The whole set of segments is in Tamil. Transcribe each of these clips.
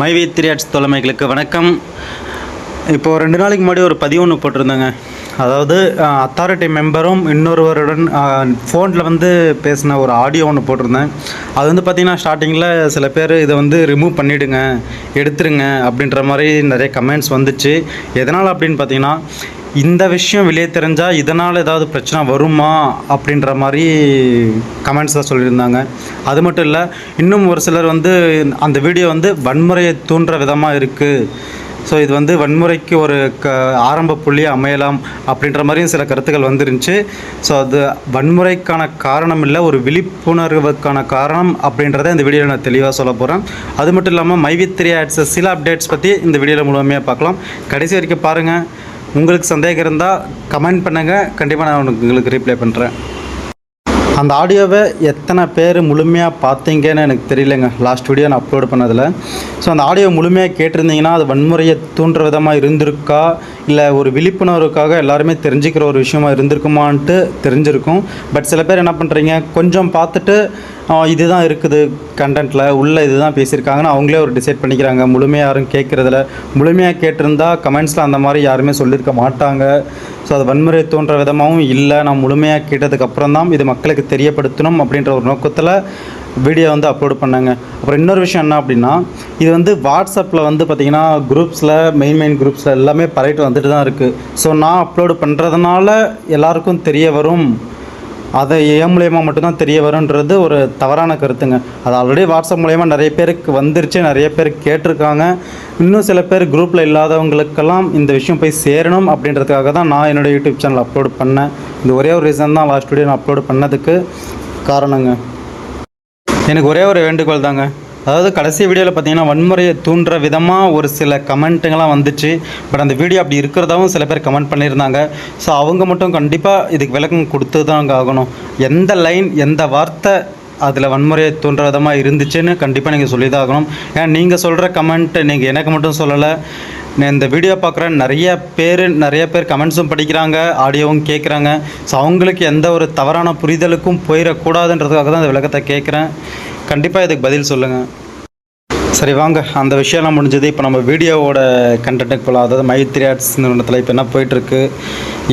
மைவி3 ஆர்ட்ஸ் தலைமைகளுக்கு வணக்கம். இப்போது 2 நாளைக்கு முன்னாடி ஒரு பதிவு ஒன்று போட்டிருந்தேங்க. அதாவது அத்தாரிட்டி மெம்பரும் இன்னொருவருடன் ஃபோனில் பேசின ஒரு ஆடியோ ஒன்று போட்டிருந்தேன். அது பார்த்திங்கன்னா ஸ்டார்டிங்கில் சில பேர் இதை ரிமூவ் பண்ணிவிடுங்க, எடுத்துருங்க அப்படின்ற மாதிரி நிறைய கமெண்ட்ஸ் வந்துச்சு. எதனால் அப்படின்னு பார்த்தீங்கன்னா, இந்த விஷயம் வெளியே தெரிஞ்சால் இதனால் ஏதாவது பிரச்சனை வருமா அப்படின்ற மாதிரி கமெண்ட்ஸ் தான் சொல்லியிருந்தாங்க. அது மட்டும் இல்லை, இன்னும் ஒரு சிலர் அந்த வீடியோ வன்முறையை தூண்டுற விதமாக இருக்குது, ஸோ இது வன்முறைக்கு ஒரு ஆரம்ப புள்ளியாக அமையலாம் அப்படின்ற மாதிரியும் சில கருத்துக்கள் வந்துருந்துச்சு. ஸோ அது வன்முறைக்கான காரணம் இல்லை, ஒரு விழிப்புணர்வுக்கான காரணம் அப்படின்றத இந்த வீடியோவில் நான் தெளிவாக சொல்ல போகிறேன். அது மட்டும் இல்லாமல் மைவி3 ஆர்ட்ஸ் சில அப்டேட்ஸ் பற்றி இந்த வீடியோவில் முழுமையாக பார்க்கலாம். கடைசி வரைக்கும் பாருங்கள். உங்களுக்கு சந்தேகம் இருந்தால் கமெண்ட் பண்ணுங்கள், கண்டிப்பாக நான் உங்களுக்கு ரீப்ளை பண்ணுறேன். அந்த ஆடியோவை எத்தனை பேர் முழுமையாக பார்த்தீங்கன்னு எனக்கு தெரியலைங்க, லாஸ்ட் வீடியோ நான் அப்லோட் பண்ணதில். ஸோ அந்த ஆடியோ முழுமையாக கேட்டிருந்தீங்கன்னா அது வன்முறையை தூண்டுற விதமாக இருந்திருக்கா, இல்லை ஒரு விழிப்புணர்வுக்காக எல்லாருமே தெரிஞ்சுக்கிற ஒரு விஷயமா இருந்திருக்குமான்ட்டு தெரிஞ்சிருக்கும். பட் சில பேர் என்ன பண்ணுறீங்க, கொஞ்சம் பார்த்துட்டு இதுதான் இருக்குது கண்டென்ட்டில், உள்ளே இதுதான் பேசியிருக்காங்கன்னு அவங்களே ஒரு டிசைட் பண்ணிக்கிறாங்க. முழுமையாக யாரும் கேட்குறதில்ல. முழுமையாக கேட்டிருந்தால் கமெண்ட்ஸில் அந்த மாதிரி யாருமே சொல்லியிருக்க மாட்டாங்க. ஸோ அது வன்முறை தோன்ற விதமாகவும் இல்லை, நான் முழுமையாக கேட்டதுக்கப்புறம் தான் இது மக்களுக்கு தெரியப்படுத்தணும் அப்படின்ற ஒரு நோக்கத்தில் வீடியோ அப்லோட் பண்ணாங்க. அப்புறம் இன்னொரு விஷயம் என்ன அப்படின்னா, இது வாட்ஸ்அப்பில் பார்த்திங்கன்னா குரூப்ஸில் மெயின் குரூப்ஸில் எல்லாமே பரவிட்டு வந்துட்டு தான் இருக்குது. ஸோ நான் அப்லோடு பண்ணுறதுனால எல்லாருக்கும் தெரிய வரும், அதை ஏன் மூலயமா மட்டும்தான் தெரிய வரும்ன்றது ஒரு தவறான கருத்துங்க. அது ஆல்ரெடி வாட்ஸ்அப் மூலயமா நிறைய பேருக்கு வந்துருச்சு, நிறைய பேர் கேட்டிருக்காங்க. இன்னும் சில பேர் குரூப்பில் இல்லாதவங்களுக்கெல்லாம் இந்த விஷயம் போய் சேரணும் அப்படின்றதுக்காக தான் நான் என்னோடய யூடியூப் சேனல் அப்லோட் பண்ணேன். இந்த ஒரே ஒரு ரீசன் தான் லாஸ்ட் வீடியோ நான் அப்லோட் பண்ணதுக்கு காரணங்க. எனக்கு ஒரே ஒரு வேண்டுகோள் தாங்க. அதாவது கடைசி வீடியோவில் பார்த்தீங்கன்னா வன்முறையை தூண்டுற விதமாக ஒரு சில கமெண்ட்டுங்கெல்லாம் வந்துச்சு. பட் அந்த வீடியோ அப்படி இருக்கிறதாவும் சில பேர் கமெண்ட் பண்ணியிருந்தாங்க. ஸோ அவங்க மட்டும் கண்டிப்பாக இதுக்கு விளக்கம் கொடுத்து தான் ஆகணும். எந்த லைன், எந்த வார்த்தை அதில் வன்முறையை தூண்டுற விதமாக இருந்துச்சுன்னு கண்டிப்பாக நீங்கள் சொல்லி தான் ஆகணும். ஏன்னா நீங்கள் சொல்கிற கமெண்ட்டு நீங்கள் எனக்கு மட்டும் சொல்லலை, இந்த வீடியோ பார்க்குற நிறைய பேர் கமெண்ட்ஸும் படிக்கிறாங்க, ஆடியோவும் கேட்குறாங்க. ஸோ அவங்களுக்கு எந்த ஒரு தவறான புரிதலுக்கும் போயிடக்கூடாதுன்றதுக்காக தான் இந்த விளக்கத்தை கேட்குறேன். கண்டிப்பாக இதுக்கு பதில் சொல்லுங்கள். சரி வாங்க, அந்த விஷயம்லாம் முடிஞ்சது. இப்போ நம்ம வீடியோவோட கண்டென்ட்டுக்கு போகலாம். அதாவது மைவி3 ஆர்ட்ஸ் நிறுவனத்தில் இப்போ என்ன போயிட்டுருக்கு,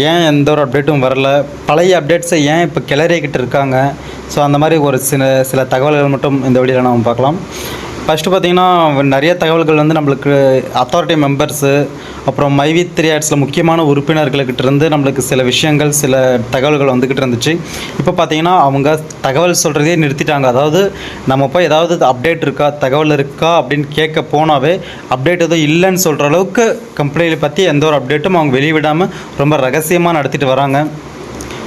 ஏன் எந்த ஒரு அப்டேட்டும் வரல, பழைய அப்டேட்ஸை ஏன் இப்போ கிளறிக்கிட்டு இருக்காங்க, ஸோ அந்த மாதிரி ஒரு சில தகவல்கள் மட்டும் இந்த வீடியோவில் நம்ம பார்க்கலாம். ஃபஸ்ட்டு பார்த்திங்கன்னா நிறைய தகவல்கள் நம்மளுக்கு அத்தாரிட்டி மெம்பர்ஸு, அப்புறம் மைவி3 ஆர்ட்ஸில் முக்கியமான உறுப்பினர்கள்கிட்ட இருந்து நம்மளுக்கு சில விஷயங்கள், சில தகவல்கள் வந்துக்கிட்டு இருந்துச்சு. இப்போ பார்த்திங்கன்னா அவங்க தகவல் சொல்கிறதே நிறுத்திட்டாங்க. அதாவது நம்ம போய் ஏதாவது அப்டேட் இருக்கா, தகவல் இருக்கா அப்படின்னு கேட்க போனாவே அப்டேட் எதுவும் இல்லைன்னு சொல்கிற அளவுக்கு கம்பெனியை பற்றி எந்த ஒரு அப்டேட்டும் அவங்க வெளியிடாமல் ரொம்ப ரகசியமாக நடத்திட்டு வராங்க.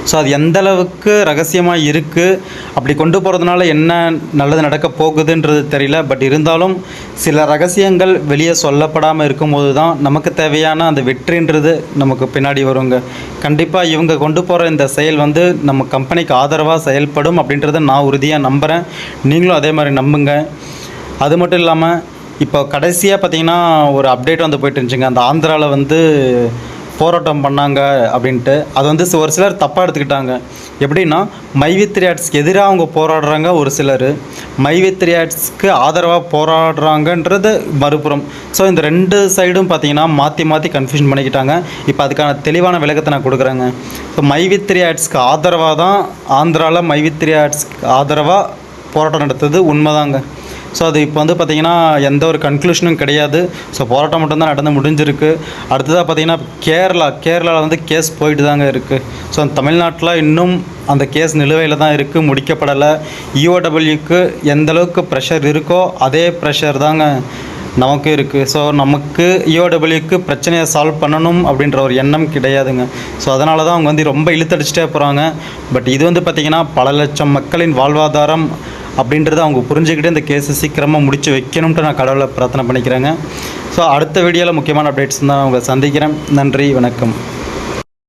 ஸோ அது எந்த அளவுக்கு ரகசியமாக இருக்குது, அப்படி கொண்டு போகிறதுனால என்ன நல்லது நடக்க போகுதுன்றது தெரியல. பட் இருந்தாலும் சில ரகசியங்கள் வெளியே சொல்லப்படாமல் இருக்கும்போது தான் நமக்கு தேவையான அந்த வெற்றின்றது நமக்கு பின்னாடி வருங்க. கண்டிப்பாக இவங்க கொண்டு போகிற இந்த செயல் நம்ம கம்பெனிக்கு ஆதரவாக செயல்படும் அப்படின்றத நான் உறுதியாக நம்புகிறேன். நீங்களும் அதே மாதிரி நம்புங்க. அது மட்டும் இல்லாமல் இப்போ கடைசியாக பார்த்திங்கன்னா ஒரு அப்டேட் போயிட்டு இருந்துச்சுங்க. அந்த ஆந்திராவில் போராட்டம் பண்ணாங்க அப்படின்ட்டு. அது ஒரு சிலர் தப்பாக எடுத்துக்கிட்டாங்க. எப்படின்னா மைவி3 ஆர்ட்ஸ்க்கு எதிராக அவங்க போராடுறாங்க ஒரு சிலர், மைவி3 ஆர்ட்ஸ்க்கு ஆதரவாக போராடுறாங்கன்றது மறுபுறம். ஸோ இந்த 2 சைடும் பார்த்திங்கன்னா மாற்றி கன்ஃபியூஷன் பண்ணிக்கிட்டாங்க. இப்போ அதுக்கான தெளிவான விளக்கத்தை நான் கொடுக்குறேங்க. இப்போ மைவி3 ஆர்ட்ஸ்க்கு ஆதரவாக தான் ஆந்திராவில் மைவி3 ஆர்ட்ஸ்க்கு ஆதரவாக போராட்டம் நடத்துறது உண்மைதாங்க. ஸோ அது இப்போ பார்த்திங்கன்னா எந்த ஒரு கன்க்ளூஷனும் கிடையாது. ஸோ போராட்டம் மட்டும்தான் நடந்து முடிஞ்சிருக்கு. அடுத்ததாக பார்த்திங்கன்னா கேரளாவில் கேஸ் போயிட்டு தாங்க இருக்குது. ஸோ தமிழ்நாட்டில் இன்னும் அந்த கேஸ் நிலுவையில் தான் இருக்குது, முடிக்கப்படலை. இஓடபிள்யூக்கு எந்தளவுக்கு ப்ரெஷர் இருக்கோ அதே ப்ரெஷர் தாங்க நமக்கு இருக்குது. ஸோ நமக்கு இஓடபிள்யூக்கு பிரச்சனையை சால்வ் பண்ணணும் அப்படின்ற ஒரு எண்ணம் கிடையாதுங்க. ஸோ அதனால தான் அவங்க ரொம்ப இழுத்தடிச்சிட்டே போகிறாங்க. பட் இது பார்த்திங்கன்னா பல லட்சம் மக்களின் வாழ்வாதாரம் அப்படின்றத அவங்க புரிஞ்சுக்கிட்டு இந்த கேஸை சீக்கிரமாக முடித்து வைக்கணும்ட்டு நான் கடவுளை பிரார்த்தனை பண்ணிக்கிறேங்க. ஸோ அடுத்த வீடியோவில் முக்கியமான அப்டேட்ஸ் தான் அவங்க சந்திக்கிறேன். நன்றி, வணக்கம்.